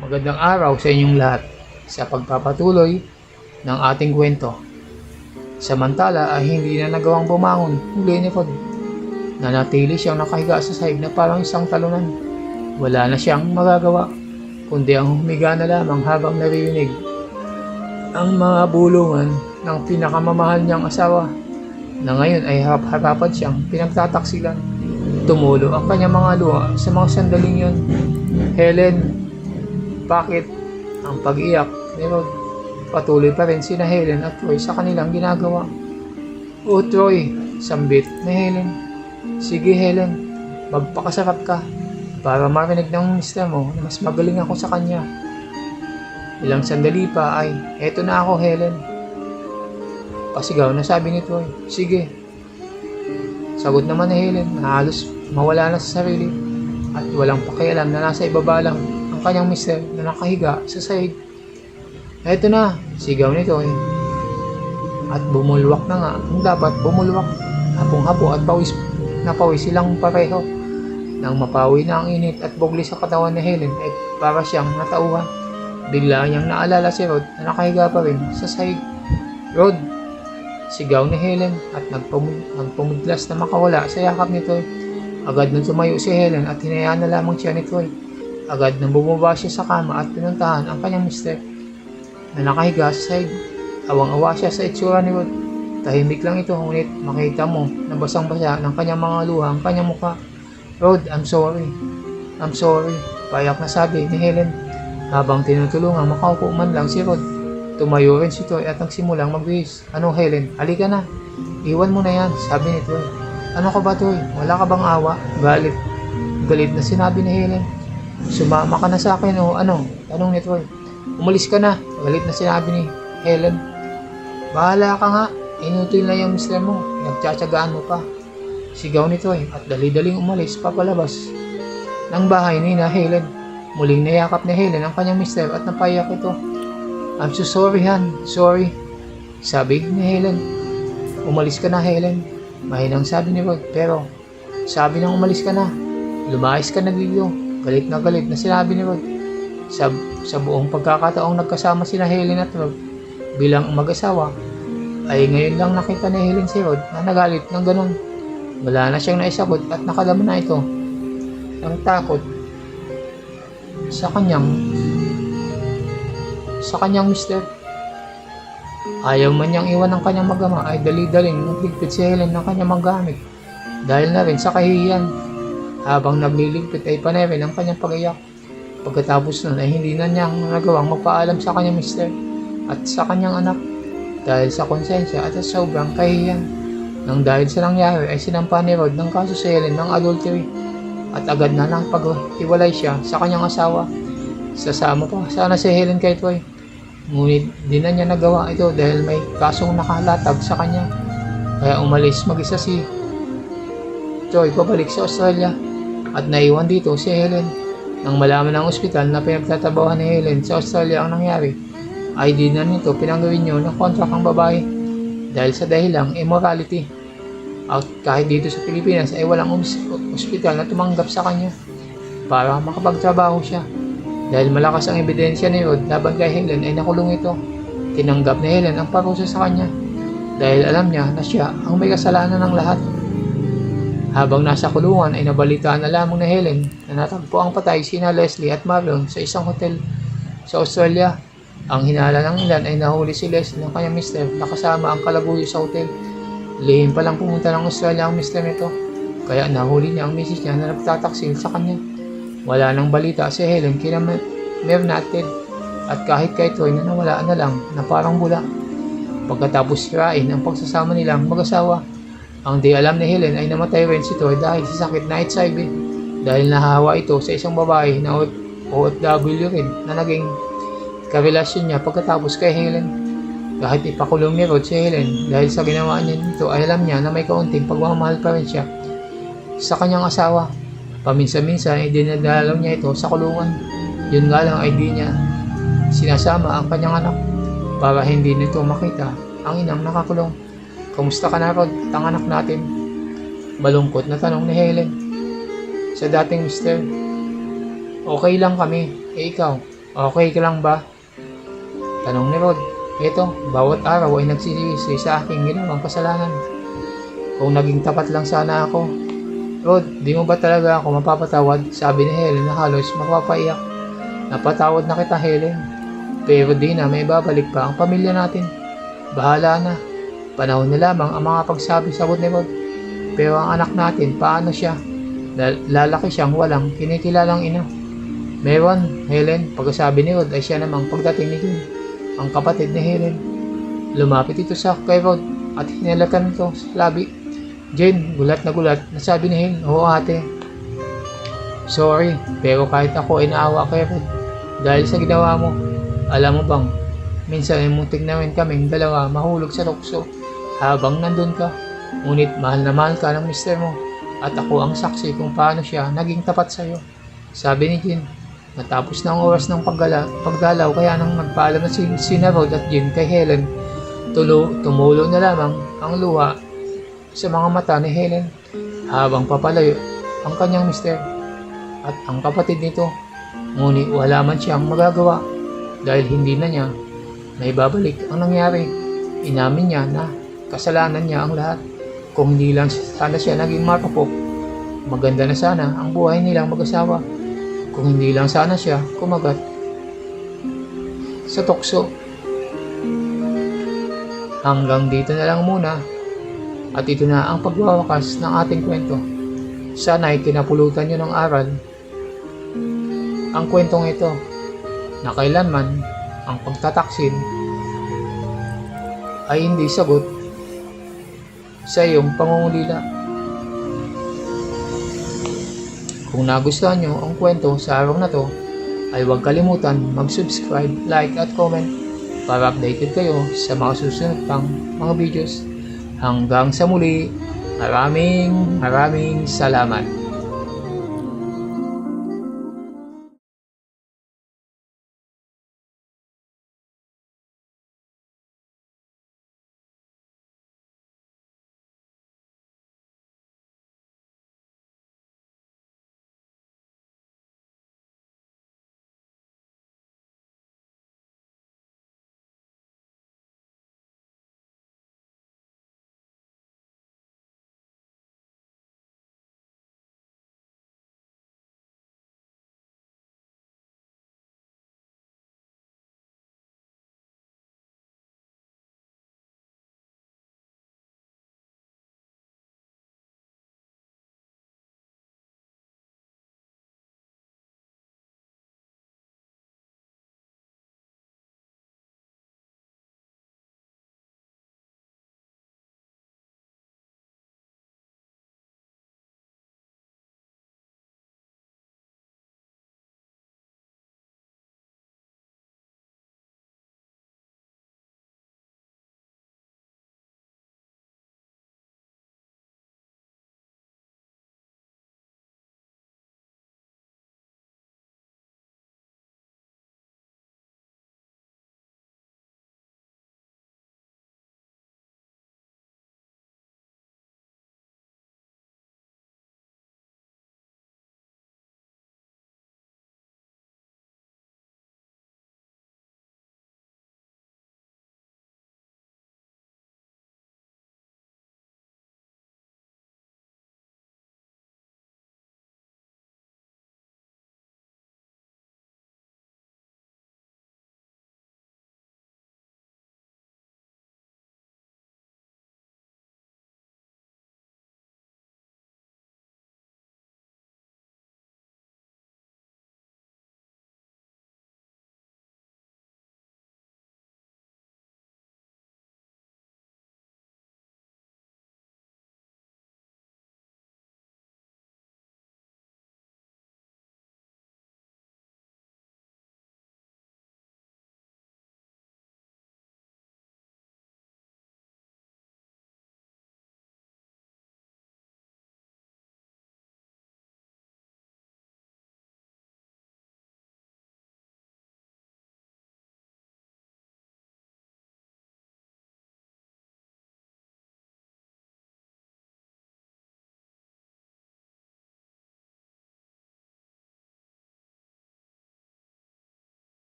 Magandang araw sa inyong lahat sa pagpapatuloy ng ating kwento. Samantala ay hindi na nagawang bumangon muli ni Rod. Nanatili siyang nakahiga sa sahig na parang isang talunan. Wala na siyang magagawa, kundi ang humiga na lamang habang naririnig ang mga bulungan ng pinakamamahal niyang asawa na ngayon ay harap-harapan siyang pinagtataksilan. Tumulo ang kanyang mga luha sa mga sandaling yun. Helen, bakit? Ang pag-iyak ni Rod. Patuloy pa rin sina Helen at Troy sa kanilang ginagawa. O Troy, sambit ni Helen. Sige Helen, magpakasarap ka para marinig ng mister mo na mas magaling ako sa kanya. Ilang sandali pa ay, eto na ako Helen. Pasigaw na sabi ni Troy. Sige. Sagot naman ni Helen na halos mawala na sa sarili at walang pakialam na nasa ibaba lang ang kanyang mister na nakahiga sa sahig. Eto na, sigaw ni Troy. At bumulwak na nga ang dapat bumulwak. Hapong-hapo at pawis silang pareho. Nang mapawi na ang init at bugli sa katawan ni Helen ay para siyang natauhan. Bigla niyang naalala si Rod na nakahiga pa rin sa sahig. Rod! Sigaw ni Helen at nagpumudlas na makawala sa yakap ni Troy. Agad nang tumayo si Helen at hinayaan na lamang siya ni Troy. Agad nang bumaba siya sa kama at pinuntahan ang kanyang mister na nakahiga sa sahig. Awang-awa siya sa itsura ni Rod. Tahimik lang ito ngunit makita mo na basang-basa ng kanyang mga luha ang kanyang mukha. Rod, I'm sorry. I'm sorry. Payak na sabi ni Helen. Habang tinutulungan makaupo man lang si Rod. Tumayo rin si Troy at nagsimulang magbihis. Ano Helen? Halika na. Iwan mo na yan, sabi ni Troy. Ano ka ba Troy? Wala ka bang awa? Galit. Galit na sinabi ni Helen. Sumama ka na sa akin o ano? Tanong ni Troy. Umalis ka na. Galit na sinabi ni Helen. Bahala ka nga. Inutil na yung mister mo. Nagtsatsagaan mo pa. Sigaw ni Troy at dali-daling umalis papalabas ng bahay ni na Helen. Muling niyakap ni Helen ang kanyang mister at napayak ito. I'm so sorry Han. Sorry. Sabi ni Helen. Umalis ka na Helen. Mahinang sabi ni Rod. Pero sabi nang umalis ka na. Lumayas ka na dito. Galit na sinabi ni Rod. Sa buong pagkakataong nagkasama sina Helen at Rod bilang mag-asawa ay ngayon lang nakita ni Helen si Rod na nagalit ng ganun. Wala na siyang naisagot at nakalaman na ito ang takot sa kanyang mister. Ayaw man niyang iwan ng kanyang magama ay dali-daling nagligpit si Helen ng kanyang magamit dahil na rin sa kahihiyan. Habang nagliligpit ay panay rin ang kanyang pag-iyak. Pagkatapos nun ay hindi na niyang nagawang magpaalam sa kanyang mister at sa kanyang anak dahil sa konsensya at sa sobrang kahihiyan. Nang dahil sa nangyari ay sinampa ni Rod ng kaso sa Helen ng adultery at agad na nakapag-iwalay siya sa kanyang asawa. Sasama pa sana si Helen kay Troy. Ngunit di na niya nagawa ito dahil may kasong nakalatag sa kanya. Kaya umalis mag-isa si Troy pabalik sa Australia at naiwan dito si Helen. Nang malaman ng ospital na pinagtatabawan ni Helen sa Australia ang nangyari, ay di na nito pinanggawin yun ng contract ang babae dahil sa dahilang immorality. At kahit dito sa Pilipinas ay walang ospital na tumanggap sa kanya para makapagtrabaho siya. Dahil malakas ang ebidensya ni Rod laban kay Helen ay nakulong ito. Tinanggap ni Helen ang parusa sa kanya dahil alam niya na siya ang may kasalanan ng lahat. Habang nasa kulungan ay nabalitaan na lamang ni Helen na natagpo ang patay sina Leslie at Marion sa isang hotel sa Australia. Ang hinala ng ilan ay nahuli si Leslie ng kanyang mister na kasama ang kalaguyo sa hotel. Lihim pa lang pumunta ng Australia ang mister nito, kaya nahuli niya ang misis niya na nagtataksil sa kanya. Wala nang balita si Helen kina Myrna at Ted at kahit kay Troy na nawala na lang na parang bula. Pagkatapos sirain ang pagsasama nilang mag-asawa, ang di alam ni Helen ay namatay rin si Troy dahil sa sakit na HIV dahil nahawa ito sa isang babae na OFW rin na naging karelasyon niya pagkatapos kay Helen. Kahit ipakulong ni Rod si Helen dahil sa ginawa niya nito ay alam niya na may kaunting pagmamahal pa rin siya sa kanyang asawa. Paminsan-minsan ay dinadalaw niya ito sa kulungan. Yun nga lang ay di niya sinasama ang kanyang anak para hindi nito makita ang inang nakakulong. Kamusta ka na Rod? Ang anak natin. Malungkot na tanong ni Helen sa dating mister. Okay lang kami, ikaw? Okay ka lang ba? Tanong ni Rod. Ito, bawat araw ay nagsisisi sa aking ginawang kasalanan. Kung naging tapat lang sana ako. Rod, di mo ba talaga ako mapapatawad? Sabi ni Helen na halos mapapaiyak. Napatawad na kita, Helen. Pero di na may babalik pa ang pamilya natin. Bahala na. Panahon na lamang ang mga pagsabi, sagot ni Rod. Pero ang anak natin, paano siya? Lalaki siyang walang kinikilalang ina. Meron, Helen, pagkasabi ni Rod ay siya namang pagdating ni June, ang kapatid ni Helen. Lumapit ito sa kay Rod at hinalatan ito sa labi. Jane, gulat na gulat, nasabi ni Helen, oo ate. Sorry, pero kahit ako ay naawa kay Rod dahil sa ginawa mo. Alam mo bang, minsan ay muntik na rin kaming dalawa mahulog sa tukso habang nandun ka. Ngunit mahal na mahal ka ng mister mo at ako ang saksi kung paano siya naging tapat sa'yo. Sabi ni Jane. Natapos na ang oras ng pagdalaw kaya nang nagpaalam na si Rod at Jane kay Helen, tumulo na lamang ang luha sa mga mata ni Helen habang papalayo ang kanyang mister at ang kapatid nito. Ngunit wala man siyang magagawa dahil hindi na niya may babalik ang nangyari. Inamin niya na kasalanan niya ang lahat. Kung hindi lang sana siya naging marupok, maganda na sana ang buhay nilang mag-asawa. Kung hindi lang sana siya kumagat sa tukso. Hanggang dito na lang muna at ito na ang pagwawakas ng ating kwento. Sana ay kinapulutan nyo ng aral ang kwentong ito na kailanman ang pagtataksin ay hindi sagot sa iyong pangungulila. Kung nagustuhan nyo ang kwento sa araw na to, ay huwag kalimutan mag-subscribe, like at comment para updated kayo sa mga susunod pang mga videos. Hanggang sa muli, maraming salamat.